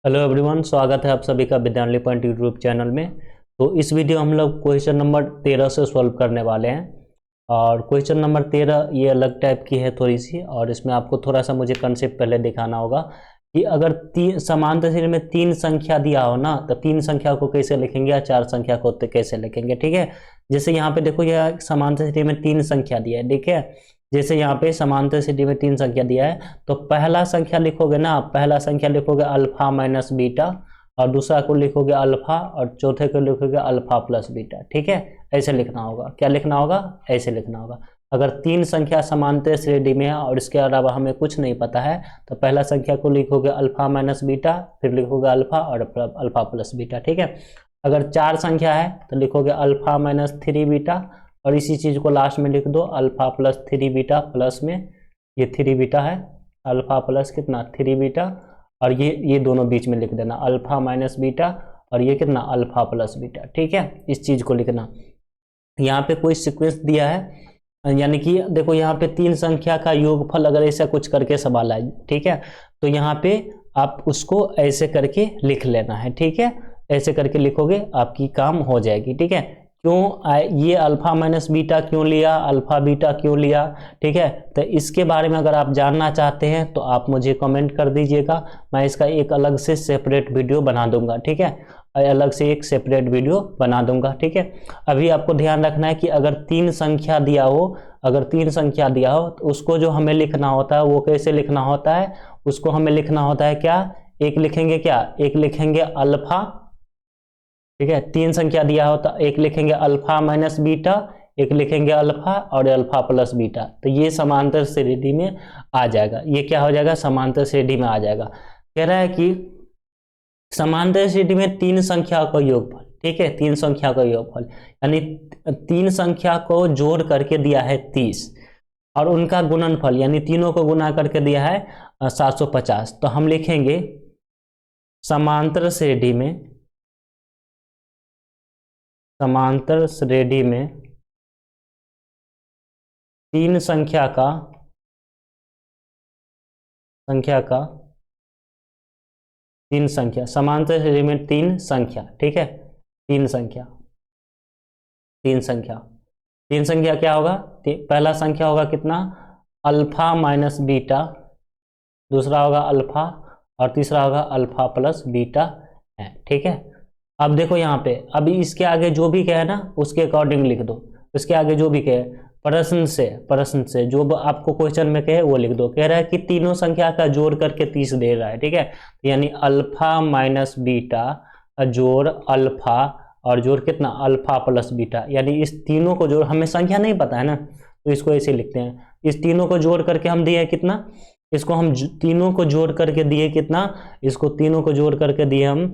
Hello everyone, स्वागत है आप सभी का विद्यालय पॉइंट यूट्यूब चैनल में। तो इस वीडियो हम लोग क्वेश्चन नंबर 13 से सॉल्व करने वाले हैं। और क्वेश्चन नंबर 13 ये अलग टाइप की है थोड़ी सी, और इसमें आपको थोड़ा सा मुझे कंसेप्ट पहले दिखाना होगा कि अगर समांतर श्रेणी में तीन संख्या दिया हो ना, तो तीन संख्या को कैसे लिखेंगे या चार संख्या को कैसे लिखेंगे। ठीक है, जैसे यहाँ पे देखो, यह समांतर श्रेणी में तीन संख्या दिया है। ठीक है, जैसे यहाँ पे समांतर श्रेणी में तीन संख्या दिया है, तो पहला संख्या लिखोगे ना, पहला संख्या लिखोगे अल्फा माइनस बीटा, और दूसरा को लिखोगे अल्फा, और चौथे को लिखोगे अल्फा प्लस बीटा। ठीक है, ऐसे लिखना होगा। क्या लिखना होगा? ऐसे लिखना होगा। अगर तीन संख्या समांतर श्रेणी में है और इसके अलावा हमें कुछ नहीं पता है, तो पहला संख्या को लिखोगे अल्फा माइनस बीटा, फिर लिखोगे अल्फा और अल्फा प्लस बीटा। ठीक है, अगर चार संख्या है तो लिखोगे अल्फा माइनस थ्री बीटा, और इसी चीज को लास्ट में लिख दो, alpha plus three beta, plus में ये थ्री बीटा है, अल्फा प्लस कितना थ्री बीटा, और ये दोनों बीच में लिख देना, अल्फा माइनस बीटा, और ये कितना अल्फा प्लस बीटा। ठीक है, इस चीज को लिखना। यहाँ पे कोई सीक्वेंस दिया है, यानी कि देखो यहाँ पे तीन संख्या का योगफल अगर ऐसा कुछ करके सवाल आए, ठीक है, तो यहाँ पे आप उसको ऐसे करके लिख लेना है। ठीक है, ऐसे करके लिखोगे, आपकी काम हो जाएगी। ठीक है, क्यों ये अल्फा माइनस बीटा क्यों लिया, अल्फा बीटा क्यों लिया। ठीक है, तो इसके बारे में अगर आप जानना चाहते हैं तो आप मुझे कमेंट कर दीजिएगा, मैं इसका एक अलग से सेपरेट वीडियो बना दूंगा। ठीक है, अलग से एक सेपरेट वीडियो बना दूंगा। ठीक है, अभी आपको ध्यान रखना है कि अगर तीन संख्या दिया हो, अगर तीन संख्या दिया हो तो उसको जो हमें लिखना होता है वो कैसे लिखना होता है, उसको हमें लिखना होता है क्या, एक लिखेंगे क्या, एक लिखेंगे अल्फा। ठीक है, तीन संख्या दिया हो तो एक लिखेंगे अल्फा माइनस बीटा, एक लिखेंगे अल्फा और अल्फा प्लस बीटा। तो ये समांतर श्रेणी में आ जाएगा। ये क्या हो जाएगा, समांतर श्रेणी में आ जाएगा। कह रहा है कि समांतर श्रेणी में तीन संख्या का योगफल, ठीक है, तीन संख्या का योगफल यानी तीन संख्या को जोड़ करके दिया है 30, और उनका गुणनफल यानी तीनों को गुना करके दिया है 750। तो हम लिखेंगे समांतर श्रेणी में, समांतर श्रेणी में तीन संख्या का तीन संख्या, समांतर श्रेणी में तीन संख्या। ठीक है, तीन संख्या क्या होगा, पहला संख्या होगा कितना, अल्फा माइनस बीटा, दूसरा होगा अल्फा, और तीसरा होगा अल्फा प्लस बीटा है। ठीक है, अब देखो यहाँ पे, अभी इसके आगे जो भी कहे ना उसके अकॉर्डिंग लिख दो। इसके आगे जो भी कहे प्रश्न से जो आपको क्वेश्चन में कहे वो लिख दो। कह रहा है कि तीनों संख्या का जोड़ करके 30 दे रहा है। ठीक है, यानी अल्फा माइनस बीटा जोड़ अल्फा, और जोड़ कितना अल्फा प्लस बीटा, यानी इस तीनों को जोड़, हमें संख्या नहीं पता है ना, तो इसको ऐसे लिखते हैं। इस तीनों को जोड़ करके हम दिए कितना, इसको हम तीनों को जोड़ करके दिए कितना, इसको तीनों को जोड़ करके दिए हम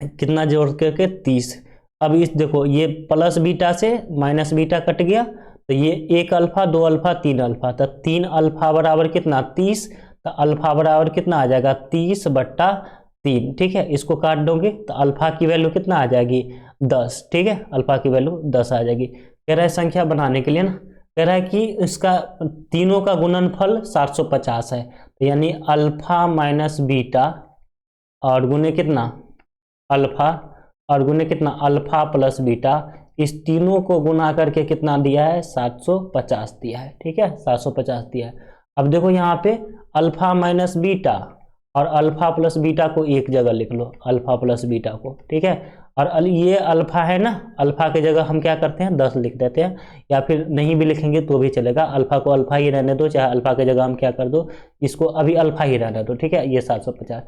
कितना, जोड़ करके 30। अब इस देखो, ये प्लस बीटा से माइनस बीटा कट गया, तो ये एक अल्फा, दो अल्फा, तीन अल्फा, तो तीन अल्फा बराबर कितना 30, तो अल्फा बराबर कितना आ जाएगा 30/3। ठीक है, इसको काट दोगे तो अल्फा की वैल्यू कितना आ जाएगी 10। ठीक है, अल्फा की वैल्यू 10 आ जाएगी। कह रहा है संख्या बनाने के लिए ना, कह रहा है कि इसका तीनों का गुणनफल 750 है, तो यानी अल्फा माइनस बीटा और गुने कितना अल्फा, और गुने कितना अल्फा प्लस बीटा, इस तीनों को गुना करके कितना दिया है 750 दिया है। ठीक है, 750 दिया है। अब देखो यहाँ पे अल्फा माइनस बीटा और अल्फा प्लस बीटा को एक जगह लिख लो, अल्फा प्लस बीटा को। ठीक है, और ये अल्फा है ना, अल्फा की जगह हम क्या करते हैं 10 लिख देते हैं, या फिर नहीं भी लिखेंगे तो भी चलेगा, अल्फा को अल्फा ही रहने दो, चाहे अल्फा की जगह हम क्या कर दो, इसको अभी अल्फा ही रहने दो। ठीक है, ये 750।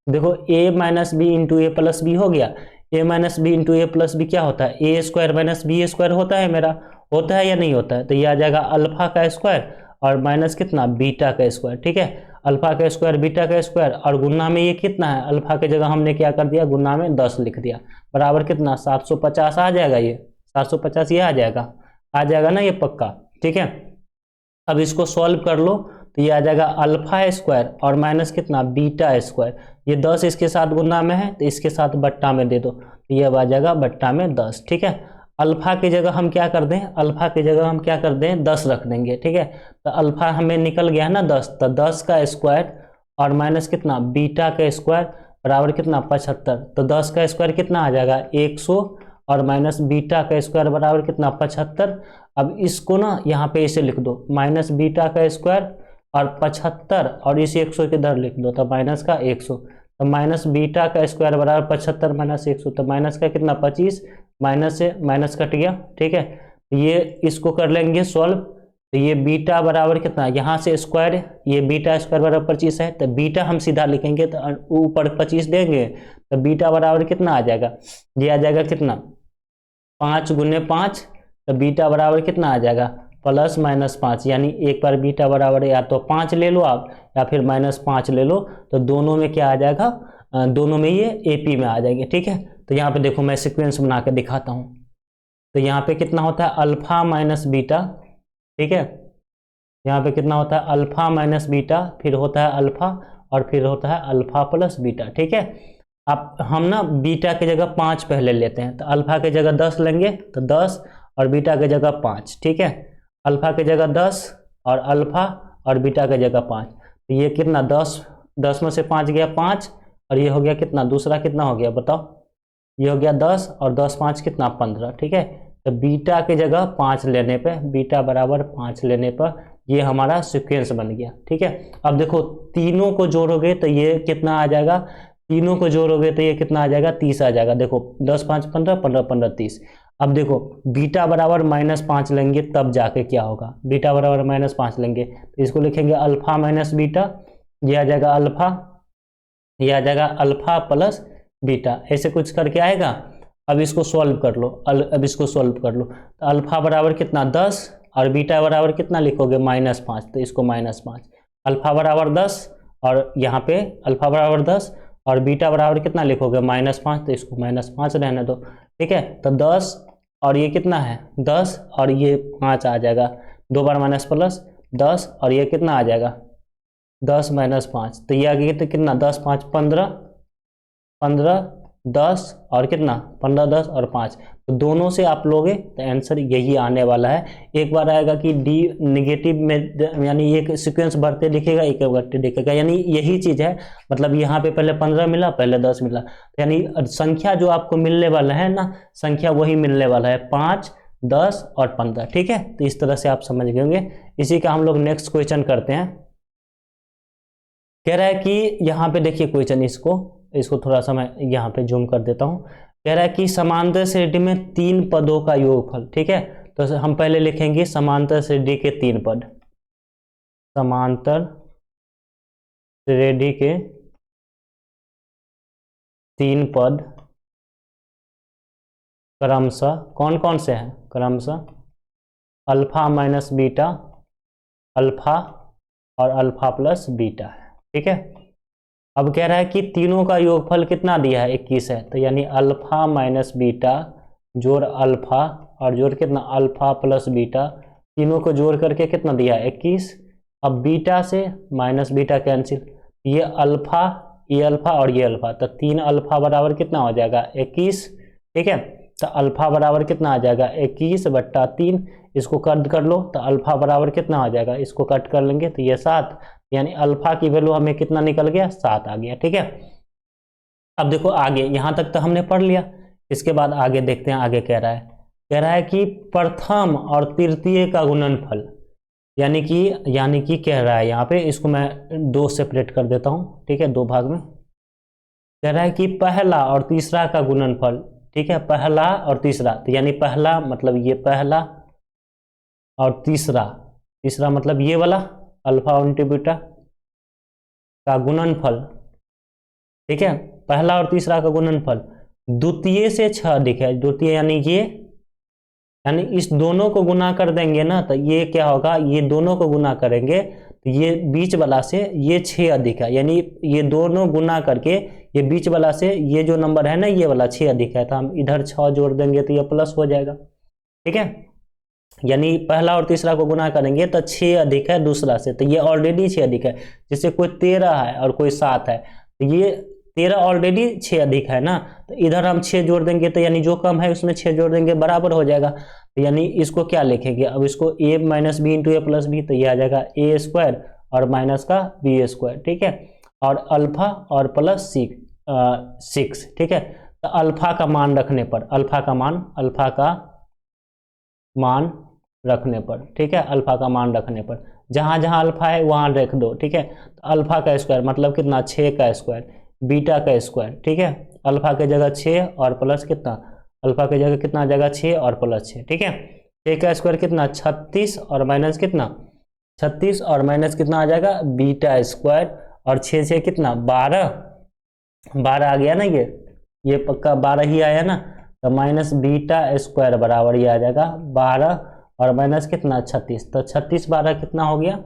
देखो a minus b into a plus b हो गया, a minus b into a plus b क्या होता है, a square minus b square होता है मेरा, होता है या नहीं होता है, तो ये आ जाएगा अल्फा का स्क्वायर और माइनस कितना बीटा का स्क्वायर। ठीक है, अल्फा का स्क्वायर बीटा का स्क्वायर, और गुना में ये कितना है, अल्फा की जगह हमने क्या कर दिया, गुना में 10 लिख दिया, बराबर कितना 750 आ जाएगा। ये 750 ये आ जाएगा ना, ये पक्का। ठीक है, अब इसको सॉल्व कर लो तो ये आ जाएगा अल्फा स्क्वायर और माइनस कितना बीटा स्क्वायर, ये 10 इसके साथ गुना में है तो इसके साथ बट्टा में दे दो, तो ये आ जाएगा बट्टा में 10। ठीक है, अल्फा की जगह हम क्या कर दें, अल्फा की जगह हम क्या कर दें 10 रख देंगे। ठीक है, तो अल्फा हमें निकल गया ना 10, तो 10 का स्क्वायर और माइनस कितना बीटा का स्क्वायर, बराबर कितना 75। तो 10 का स्क्वायर कितना आ जाएगा 100 और माइनस बीटा का स्क्वायर बराबर कितना 75। अब इसको ना यहाँ पे इसे लिख दो माइनस बीटा का स्क्वायर और 75 और इस 100 के इधर लिख दो तो माइनस का 100। तो माइनस बीटा का स्क्वायर बराबर 75 माइनस 100 तो माइनस का कितना 25, माइनस से माइनस कट गया। ठीक है, ये इसको कर लेंगे सॉल्व। तो ये बीटा बराबर कितना, यहाँ से स्क्वायर, ये बीटा स्क्वायर बराबर 25 है तो बीटा हम सीधा लिखेंगे तो ऊपर 25 देंगे तो बीटा बराबर कितना आ जाएगा, ये आ जाएगा कितना 5 गुने 5। तो बीटा बराबर कितना आ जाएगा प्लस माइनस 5, यानी एक बार बीटा बराबर या तो 5 ले लो आप या फिर माइनस 5 ले लो, तो दोनों में क्या आ जाएगा, दोनों में ये एपी में आ जाएंगे। ठीक है, तो यहाँ पे देखो मैं सीक्वेंस बना के दिखाता हूँ। तो यहाँ पे कितना होता है अल्फा माइनस बीटा। ठीक है, यहाँ पे कितना होता है अल्फा माइनस बीटा, फिर होता है अल्फा और फिर होता है अल्फा प्लस बीटा। ठीक है, अब हम ना बीटा की जगह 5 पहले लेते हैं, तो अल्फा की जगह 10 लेंगे तो 10 और बीटा की जगह 5। ठीक है, अल्फा की जगह 10 और अल्फा और बीटा की जगह 5। तो ये कितना 10 में से 5 गया 5 और ये हो गया कितना, दूसरा कितना हो गया बताओ, ये हो गया 10 और 10 5 कितना 15। ठीक है, तो बीटा की जगह 5 लेने पे, बीटा बराबर 5 लेने पर ये हमारा सीक्वेंस बन गया। ठीक है, अब देखो तीनों को जोड़ोगे तो ये कितना आ जाएगा, तीनों को जोड़ोगे तो ये कितना आ जाएगा 30 आ जाएगा। देखो 10 5 15, 15 15 30। अब देखो बीटा बराबर -5 लेंगे तब जाके क्या होगा, बीटा बराबर -5 लेंगे तो इसको लिखेंगे अल्फा माइनस बीटा, ये आ जाएगा अल्फा, ये आ जाएगा अल्फा प्लस बीटा, ऐसे कुछ करके आएगा। अब इसको सॉल्व कर लो, अब इसको सॉल्व कर लो। तो अल्फा बराबर कितना 10 और बीटा बराबर कितना लिखोगे -5, तो इसको -5। अल्फा बराबर 10 और यहाँ पे अल्फा बराबर 10 और बीटा बराबर कितना लिखोगे -5, तो इसको -5 रहने दो। ठीक है, तो 10 और ये कितना है 10 और ये 5 आ जाएगा, 2 बार माइनस प्लस 10 और ये कितना आ जाएगा 10 -5। तो ये आ गया तो कितना 10 5 15, 15 10 और कितना 15 10 और 5। तो दोनों से आप लोगे तो आंसर यही आने वाला है। एक बार आएगा कि डी निगेटिव में, यानी एक सीक्वेंस बढ़ते दिखेगा एक घटते दिखेगा, यानी यही चीज़ है। मतलब यहाँ पे पहले 15 मिला, पहले 10 मिला, यानी संख्या जो आपको मिलने वाला है ना, संख्या वही मिलने वाला है 5 10 और 15। ठीक है, तो इस तरह से आप समझ गए होंगे। इसी का हम लोग नेक्स्ट क्वेश्चन करते हैं। कह रहा है कि यहाँ पे देखिए क्वेश्चन, इसको थोड़ा सा मैं यहाँ पे जूम कर देता हूँ। कह रहा है कि समांतर श्रेणी में 3 पदों का योगफल। ठीक है, तो हम पहले लिखेंगे समांतर श्रेणी के 3 पद, समांतर श्रेणी के 3 पद क्रमशः कौन कौन से हैं, क्रमशः अल्फा माइनस बीटा, अल्फा और अल्फा प्लस बीटा है। ठीक है, अब कह रहा है कि तीनों का योगफल कितना दिया है 21 है, तो यानी अल्फा माइनस बीटा जोड़ अल्फा और जोड़ कितना अल्फा प्लस बीटा, तीनों को जोड़ करके कितना दिया है 21। अब बीटा से माइनस बीटा कैंसिल, ये अल्फा, ये अल्फा और ये अल्फा, तो 3 अल्फा बराबर कितना हो जाएगा 21। ठीक है, तो अल्फा बराबर कितना आ जाएगा 21/3। इसको कट कर लो तो अल्फा बराबर कितना आ जाएगा, इसको कट कर लेंगे तो ये 7, यानी अल्फा की वैल्यू हमें कितना निकल गया 7 आ गया। ठीक है, अब देखो आगे यहाँ तक तो हमने पढ़ लिया, इसके बाद आगे देखते हैं आगे कह रहा है कि प्रथम और तृतीय का गुणनफल, यानी कि कह रहा है यहाँ पे, इसको मैं 2 सेपरेट कर देता हूँ। ठीक है, 2 भाग में। कह रहा है कि पहला और तीसरा का गुणनफल। ठीक है, पहला और तीसरा, तो यानी पहला मतलब ये पहला और तीसरा मतलब ये वाला अल्फा इंटू बीटा का गुणनफल। ठीक है, पहला और तीसरा का गुणनफल द्वितीय से 6 अधिक है, द्वितीय यानी ये, यानी इस दोनों को गुना कर देंगे ना तो ये क्या होगा, ये दोनों को गुना करेंगे तो ये बीच वाला से ये 6 अधिक है, यानी ये दोनों गुना करके ये बीच वाला से ये जो नंबर है ना ये वाला 6 अधिक है, तो हम इधर 6 जोड़ देंगे तो ये प्लस हो जाएगा। ठीक है, यानी पहला और तीसरा को गुना करेंगे तो 6 अधिक है दूसरा से, तो ये ऑलरेडी 6 अधिक है। जैसे कोई 13 है और कोई 7 है, तो ये 13 ऑलरेडी 6 अधिक है ना, तो इधर हम 6 जोड़ देंगे तो यानी जो कम है उसमें 6 जोड़ देंगे बराबर हो जाएगा। तो यानी इसको क्या लिखेंगे, अब इसको a minus b into a plus b, तो ये आ जाएगा a² और माइनस का b²। ठीक है, और अल्फा और प्लस सी, 6, ठीक है। तो अल्फा का मान रखने पर, अल्फा का मान रखने पर, ठीक है, अल्फा का मान रखने पर जहाँ जहाँ अल्फा है वहाँ रख दो, ठीक है। तो अल्फा का स्क्वायर मतलब कितना, 6 का स्क्वायर, बीटा का स्क्वायर, ठीक है। अल्फा के जगह 6 और प्लस कितना, अल्फा के जगह कितना जगह 6 और प्लस 6, ठीक है। 6 का स्क्वायर कितना 36 और माइनस कितना 36 और माइनस कितना आ जाएगा बीटा स्क्वायर, और 6 से कितना 12, 12 आ गया ना, ये पक्का 12 ही आया ना। तो माइनस बीटा स्क्वायर बराबर ये आ जाएगा 12 और माइनस कितना 36, तो 36 12 कितना हो गया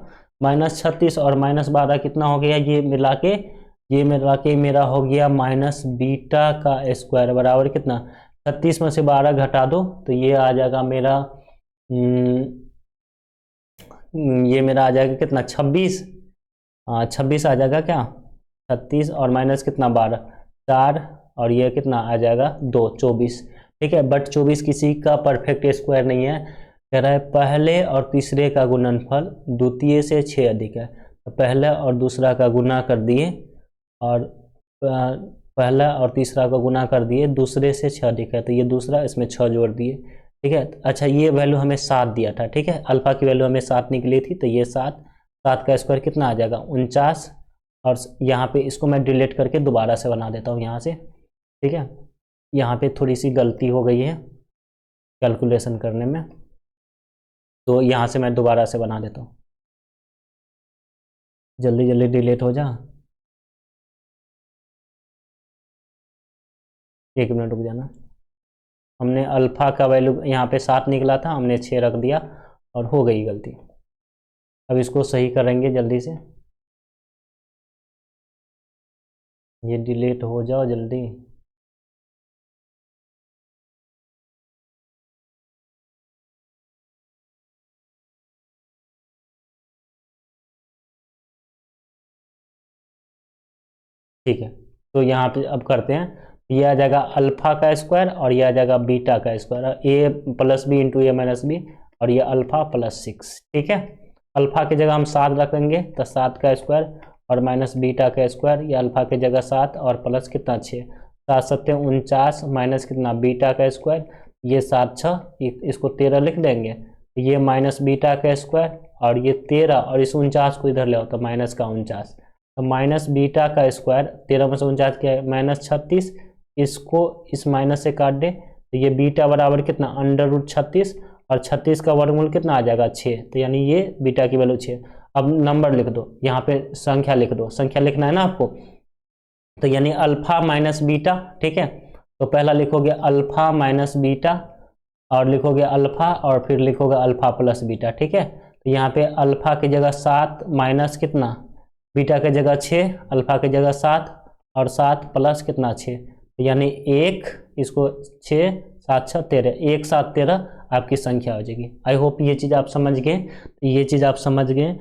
माइनस 36 और माइनस 12 कितना हो गया, ये मिला के मेरा हो गया माइनस बीटा का स्क्वायर बराबर कितना 36 में से 12 घटा दो तो ये आ जाएगा मेरा ये मेरा आ जाएगा कितना 26, 26 आ जाएगा क्या 36 और माइनस कितना 12 4 और ये कितना आ जाएगा 2 24, ठीक है। बट 24 किसी का परफेक्ट स्क्वायर नहीं है, कह रहा है पहले और तीसरे का गुणनफल द्वितीय से 6 अधिक है। तो पहला और दूसरा का गुना कर दिए और पहला और तीसरा का गुना कर दिए, दूसरे से 6 अधिक है तो ये दूसरा, इसमें 6 जोड़ दिए, ठीक है। अच्छा ये वैल्यू हमें 7 दिया था, ठीक है, अल्फा की वैल्यू हमें 7 निकली थी, तो ये 7 का स्क्वायर कितना आ जाएगा 49, और यहाँ पे इसको मैं डिलीट करके दोबारा से बना देता हूँ यहाँ से, ठीक है। यहाँ पे थोड़ी सी गलती हो गई है कैलकुलेशन करने में, तो यहाँ से मैं दोबारा से बना देता हूँ, जल्दी जल्दी डिलीट हो जा, 1 मिनट रुक जाना। हमने अल्फा का वैल्यू यहाँ पे 7 निकला था, हमने 6 रख दिया और हो गई गलती। अब इसको सही करेंगे जल्दी से, ये डिलीट हो जाओ जल्दी। ठीक है, तो यहाँ पे अब करते हैं, ये आ जाएगा अल्फा का स्क्वायर और ये आ जाएगा बीटा का स्क्वायर, ए प्लस बी इंटू ए माइनस बी, और ये अल्फा प्लस 6, ठीक है। अल्फा की जगह हम 7 रखेंगे तो 7 का स्क्वायर और माइनस बीटा का स्क्वायर, ये अल्फा की जगह 7 और प्लस कितना 6, 7 7 49 माइनस कितना बीटा का स्क्वायर, ये 7 6 इसको 13 लिख देंगे, ये माइनस बीटा का स्क्वायर और ये 13 और इस 49 को इधर ले आओ तो माइनस का 49, तो माइनस बीटा का स्क्वायर 13 में से 49 क्या है माइनस 36, इसको इस माइनस से काट दे तो ये बीटा बराबर कितना √36 और 36 का वर्गमूल कितना आ जाएगा 6, तो यानी ये बीटा की वैल्यू 6। अब नंबर लिख दो, यहाँ पे संख्या लिख दो, संख्या लिखना है ना आपको, तो यानी अल्फा माइनस बीटा, ठीक है। तो पहला लिखोगे अल्फा माइनस बीटा और लिखोगे अल्फा और फिर लिखोगे अल्फा प्लस बीटा, ठीक है। तो यहाँ पे अल्फा की जगह 7 माइनस कितना बीटा की जगह 6, अल्फा की जगह 7 और 7 प्लस कितना 6, यानी 1, इसको 6 7 6 13, 1 7 13 आपकी संख्या हो जाएगी। आई होप ये चीज़ आप समझ गए, ये चीज़ आप समझ गए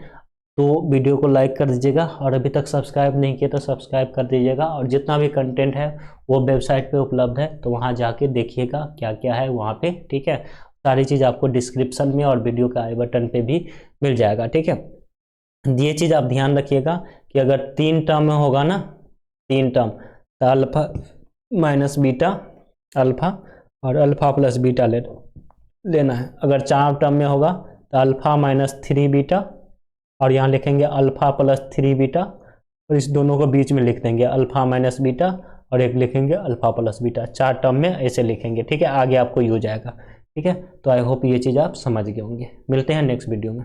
तो वीडियो को लाइक कर दीजिएगा, और अभी तक सब्सक्राइब नहीं किया तो सब्सक्राइब कर दीजिएगा, और जितना भी कंटेंट है वो वेबसाइट पे उपलब्ध है तो वहाँ जाके देखिएगा क्या क्या है वहाँ पे, ठीक है। सारी चीज़ आपको डिस्क्रिप्शन में और वीडियो के आई बटन पे भी मिल जाएगा, ठीक है। ये चीज़ आप ध्यान रखिएगा कि अगर 3 टर्म में होगा ना, 3 टर्म, तो अल्फा माइनस बीटा अल्फा और अल्फा प्लस बीटा लेना है। अगर 4 टर्म में होगा तो अल्फा माइनस 3 बीटा और यहाँ लिखेंगे अल्फा प्लस 3 बीटा, और इस दोनों को बीच में लिख देंगे अल्फा माइनस बीटा और एक लिखेंगे अल्फा प्लस बीटा, 4 टर्म में ऐसे लिखेंगे, ठीक है। आगे आपको यूज आएगा, ठीक है। तो आई होप ये चीज़ आप समझ गए होंगे। मिलते हैं नेक्स्ट वीडियो में।